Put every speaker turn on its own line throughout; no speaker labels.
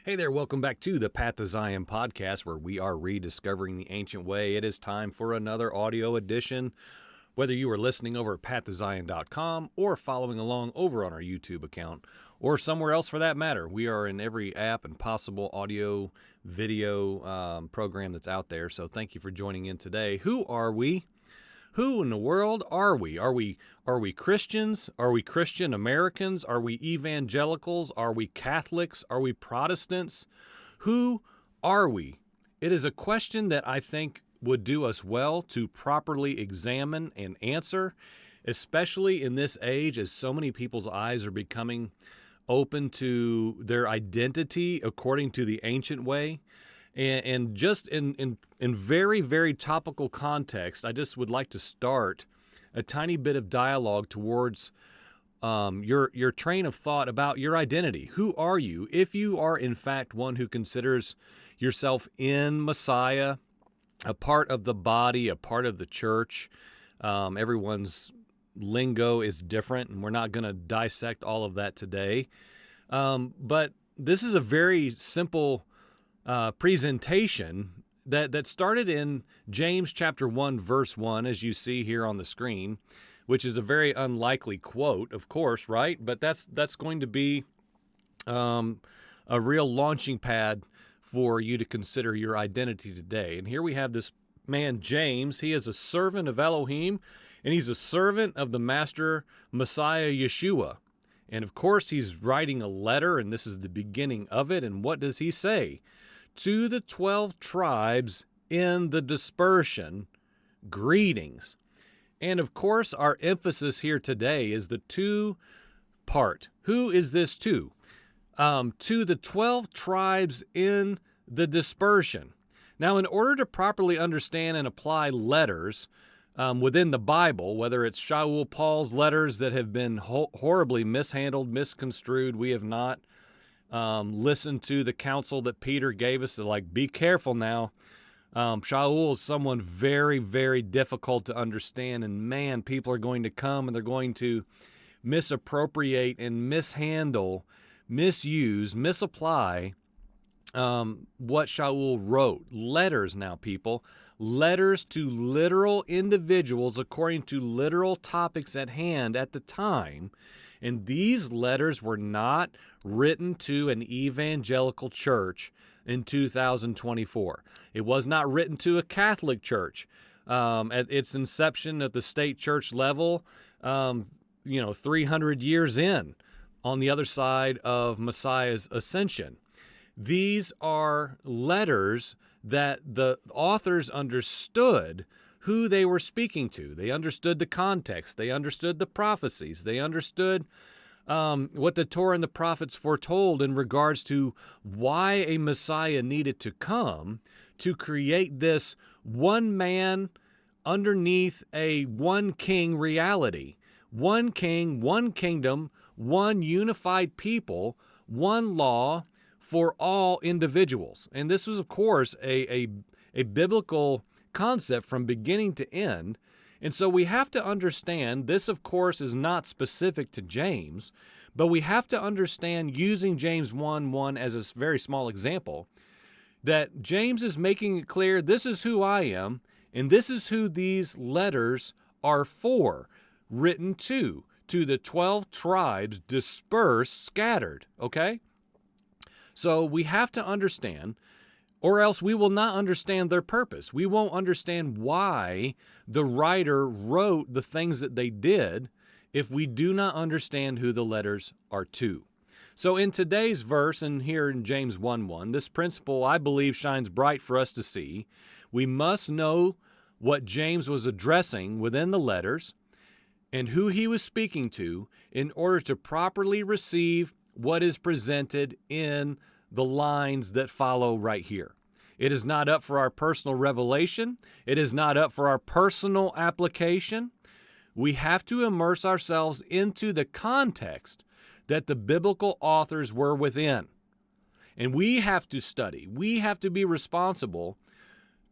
Hey there, welcome back to the Path to Zion podcast, where we are rediscovering the ancient way. It is time for another audio edition. Whether you are listening over at pathtozion.com or following along over on our YouTube account or somewhere else for that matter, we are in every app and possible audio, video program that's out there. So thank you for joining in today. Who are we? Who in the world are we? Are we Christians? Are we Christian Americans? Are we Evangelicals? Are we Catholics? Are we Protestants? Who are we? It is a question that I think would do us well to properly examine and answer, especially in this age as so many people's eyes are becoming open to their identity according to the ancient way. And just in very, very topical context, I just would like to start a tiny bit of dialogue towards your train of thought about your identity. Who are you? If you are, in fact, one who considers yourself in Messiah, a part of the body, a part of the church, everyone's lingo is different, and we're not going to dissect all of that today. But this is a very simple presentation that started in James chapter 1, verse 1, as you see here on the screen, which is a very unlikely quote, of course, right? But that's going to be a real launching pad for you to consider your identity today. And here we have this man, James. He is a servant of Elohim, and he's a servant of the Master Messiah Yeshua. And of course, he's writing a letter, and this is the beginning of it. And what does he say? To the 12 tribes in the dispersion, greetings. And of course, our emphasis here today is the to part. Who is this to? To the 12 tribes in the dispersion. Now, in order to properly understand and apply letters within the Bible, whether it's Shaul Paul's letters that have been horribly mishandled, misconstrued, we have not listened to the counsel that Peter gave us to, be careful now. Shaul is someone very, very difficult to understand, and man, people are going to come and they're going to misappropriate and mishandle, misuse, misapply what Shaul wrote. Letters now, people. Letters to literal individuals according to literal topics at hand at the time. And these letters were not written to an evangelical church in 2024. It was not written to a Catholic church at its inception at the state church level, 300 years in, on the other side of Messiah's ascension. These are letters that the authors understood who they were speaking to. They understood the context. They understood the prophecies. They understood what the Torah and the prophets foretold in regards to why a Messiah needed to come to create this one man underneath a one king reality. One king, one kingdom, one unified people, one law for all individuals. And this was, of course, a biblical concept from beginning to end. And so we have to understand, this of course is not specific to James, but we have to understand, using James 1:1 as a very small example, that James is making it clear, this is who I am, and this is who these letters are for, written to the 12 tribes dispersed, scattered, okay? So we have to understand, or else we will not understand their purpose. We won't understand why the writer wrote the things that they did if we do not understand who the letters are to. So in today's verse, and here in James 1:1, this principle, I believe, shines bright for us to see. We must know what James was addressing within the letters and who he was speaking to in order to properly receive what is presented in the lines that follow right here. It is not up for our personal revelation. It is not up for our personal application. We have to immerse ourselves into the context that the biblical authors were within. And we have to study. We have to be responsible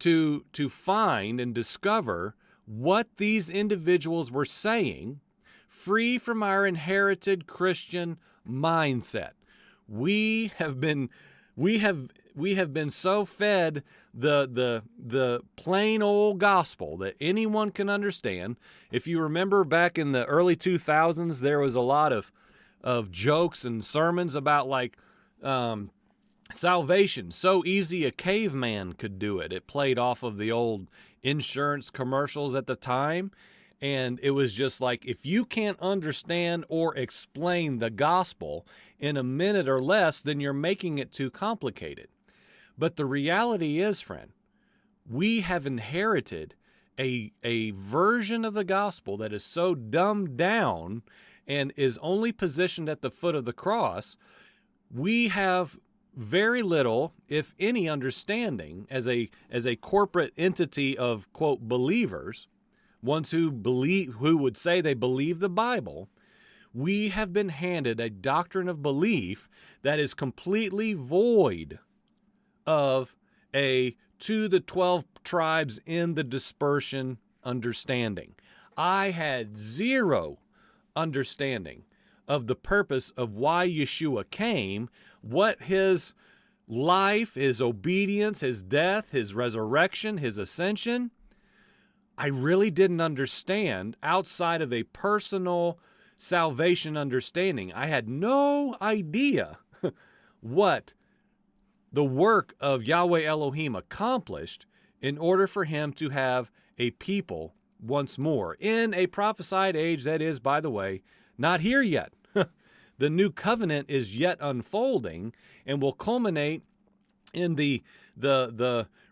to find and discover what these individuals were saying, free from our inherited Christian mindset. We have been We have been so fed the plain old gospel that anyone can understand. If you remember back in the early 2000s, there was a lot of jokes and sermons about like salvation, so easy a caveman could do it. It played off of the old insurance commercials at the time. And it was just like, if you can't understand or explain the gospel in a minute or less, then you're making it too complicated. But the reality is, friend, we have inherited a version of the gospel that is so dumbed down and is only positioned at the foot of the cross. We have very little, if any, understanding as a corporate entity of, quote, believers, ones who would say they believe the Bible. We have been handed a doctrine of belief that is completely void of a to the 12 tribes in the dispersion understanding. I had zero understanding of the purpose of why Yeshua came, what his life, his obedience, his death, his resurrection, his ascension. I really didn't understand outside of a personal salvation understanding. I had no idea what the work of Yahweh Elohim accomplished in order for him to have a people once more in a prophesied age that is, by the way, not here yet. The new covenant is yet unfolding and will culminate in the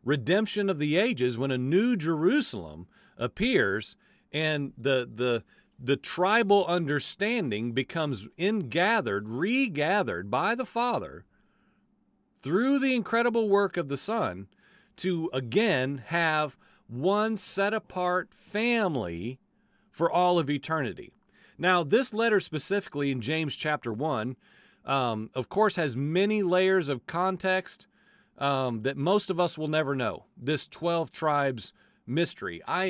redemption of the ages when a new Jerusalem appears and the tribal understanding becomes regathered by the Father through the incredible work of the Son to again have one set apart family for all of eternity. Now, this letter specifically in James chapter 1, of course, has many layers of context that most of us will never know. This 12 tribes mystery. I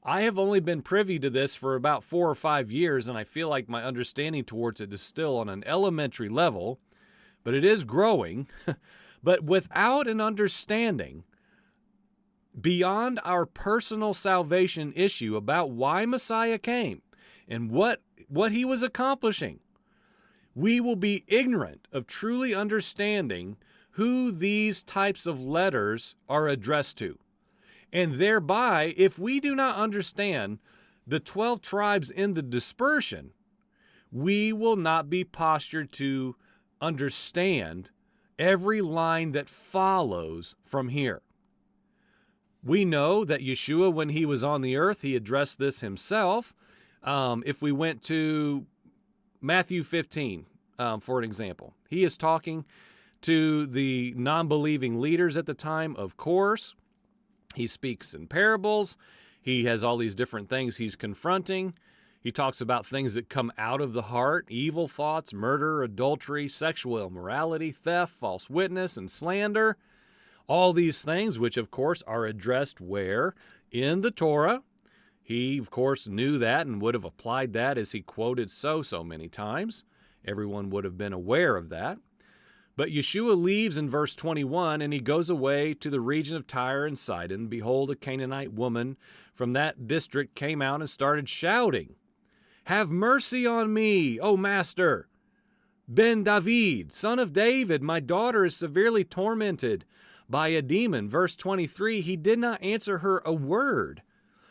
have only been privy to this for about 4 or 5 years, and I feel like my understanding towards it is still on an elementary level, but it is growing. But without an understanding beyond our personal salvation issue about why Messiah came and what he was accomplishing, we will be ignorant of truly understanding who these types of letters are addressed to. And thereby, if we do not understand the 12 tribes in the dispersion, we will not be postured to understand every line that follows from here. We know that Yeshua, when he was on the earth, he addressed this himself. If we went to Matthew 15, for an example, he is talking to the non-believing leaders at the time, of course. He speaks in parables. He has all these different things he's confronting. He talks about things that come out of the heart: evil thoughts, murder, adultery, sexual immorality, theft, false witness, and slander. All these things, which of course are addressed where? In the Torah. He, of course, knew that and would have applied that as he quoted so many times. Everyone would have been aware of that. But Yeshua leaves in verse 21, and he goes away to the region of Tyre and Sidon. Behold, a Canaanite woman from that district came out and started shouting, "Have mercy on me, O Master! Ben David, son of David, my daughter is severely tormented by a demon." Verse 23, he did not answer her a word.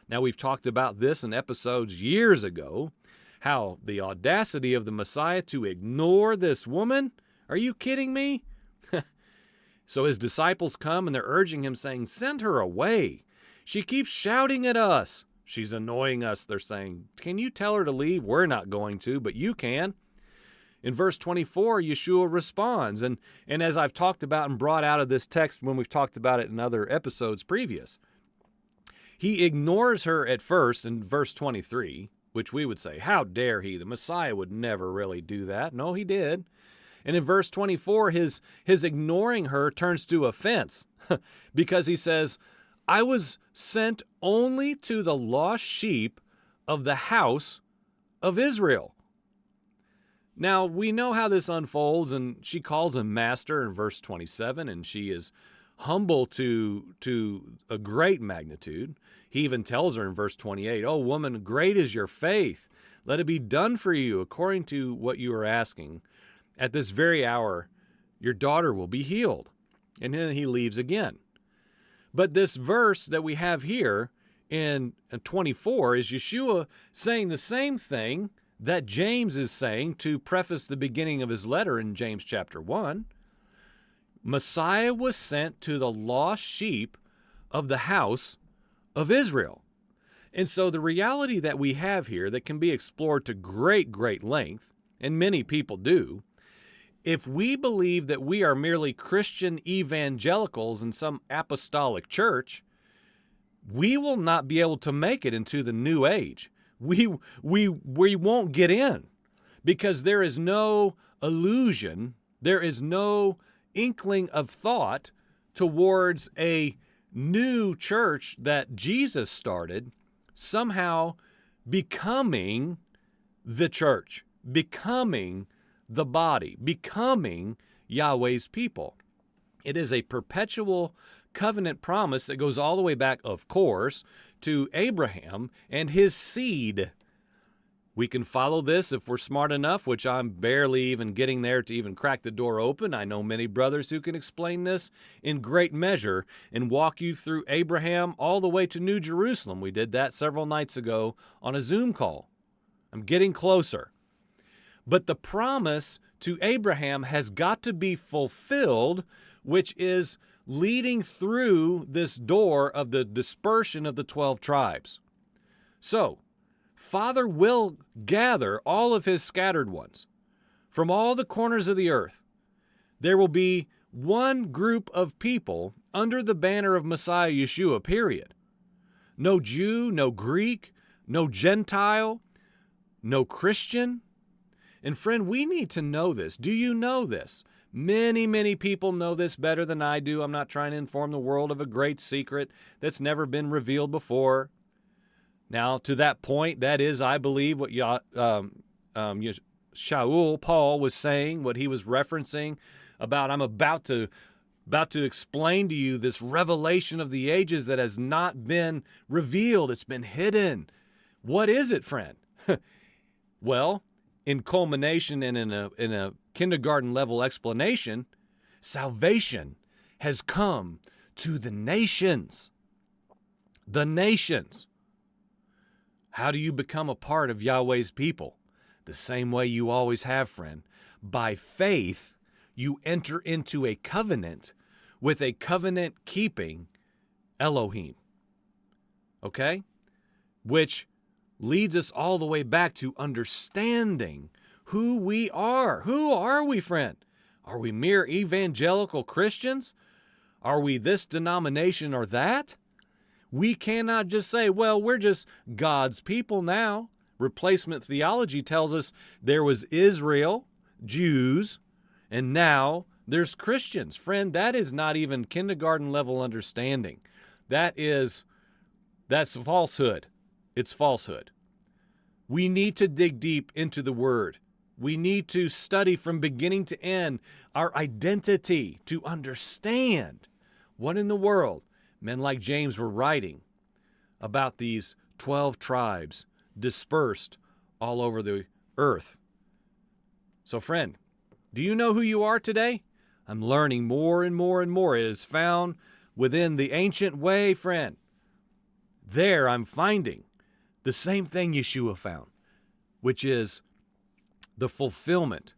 Now, we've talked about this in episodes years ago, how the audacity of the Messiah to ignore this woman. Are you kidding me? So his disciples come and they're urging him, saying, "Send her away. She keeps shouting at us. She's annoying us," they're saying. "Can you tell her to leave? We're not going to, but you can." In verse 24, Yeshua responds, and as I've talked about and brought out of this text when we've talked about it in other episodes previous, he ignores her at first in verse 23, which we would say, how dare he? The Messiah would never really do that. No, he did. And in verse 24, his ignoring her turns to offense because he says, "I was sent only to the lost sheep of the house of Israel." Now, we know how this unfolds, and she calls him master in verse 27, and she is humble to a great magnitude. He even tells her in verse 28, "Oh, woman, great is your faith. Let it be done for you according to what you are asking. At this very hour, your daughter will be healed." And then he leaves again. But this verse that we have here in 24 is Yeshua saying the same thing that James is saying to preface the beginning of his letter in James chapter 1. Messiah was sent to the lost sheep of the house of Israel. And so the reality that we have here that can be explored to great length, and many people do, if we believe that we are merely Christian evangelicals in some apostolic church, we will not be able to make it into the new age. We won't get in because there is no illusion, there is no inkling of thought towards a new church that Jesus started somehow becoming the church, becoming the body, becoming Yahweh's people. It is a perpetual covenant promise that goes all the way back, of course, to Abraham and his seed. We can follow this if we're smart enough, which I'm barely even getting there to even crack the door open. I know many brothers who can explain this in great measure and walk you through Abraham all the way to New Jerusalem. We did that several nights ago on a Zoom call. I'm getting closer. But the promise to Abraham has got to be fulfilled, which is leading through this door of the dispersion of the 12 tribes. So, Father will gather all of his scattered ones from all the corners of the earth. There will be one group of people under the banner of Messiah Yeshua, period. No Jew, no Greek, no Gentile, no Christian. And friend, we need to know this. Do you know this? Many people know this better than I do. I'm not trying to inform the world of a great secret that's never been revealed before. Now, to that point, that is, I believe, what Shaul, Paul, was saying, what he was referencing about, I'm about to explain to you this revelation of the ages that has not been revealed. It's been hidden. What is it, friend? Well, in culmination and in a kindergarten level explanation, salvation has come to the nations. The nations. How do you become a part of Yahweh's people? The same way you always have, friend. By faith, you enter into a covenant with a covenant-keeping Elohim. Okay? Which leads us all the way back to understanding who we are. Who are we, friend? Are we mere evangelical Christians? Are we this denomination or that? We cannot just say, well, we're just God's people now. Replacement theology tells us there was Israel, Jews, and now there's Christians. Friend, that is not even kindergarten level understanding. That's falsehood. It's falsehood. We need to dig deep into the Word. We need to study from beginning to end our identity to understand what in the world men like James were writing about these 12 tribes dispersed all over the earth. So, friend, do you know who you are today? I'm learning more and more and more. It is found within the ancient way, friend. There I'm finding the same thing Yeshua found, which is the fulfillment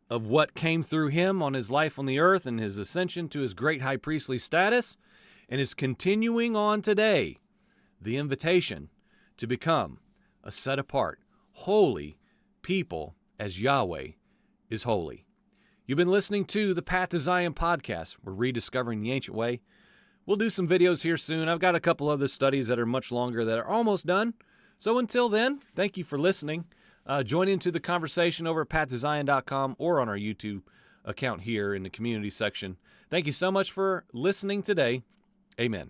of what came through him on his life on the earth and his ascension to his great high priestly status, and is continuing on today, the invitation to become a set-apart, holy people as Yahweh is holy. You've been listening to the Path to Zion podcast. We're rediscovering the ancient way. We'll do some videos here soon. I've got a couple other studies that are much longer that are almost done. So until then, thank you for listening. Join into the conversation over at pathtozion.com or on our YouTube account here in the community section. Thank you so much for listening today. Amen.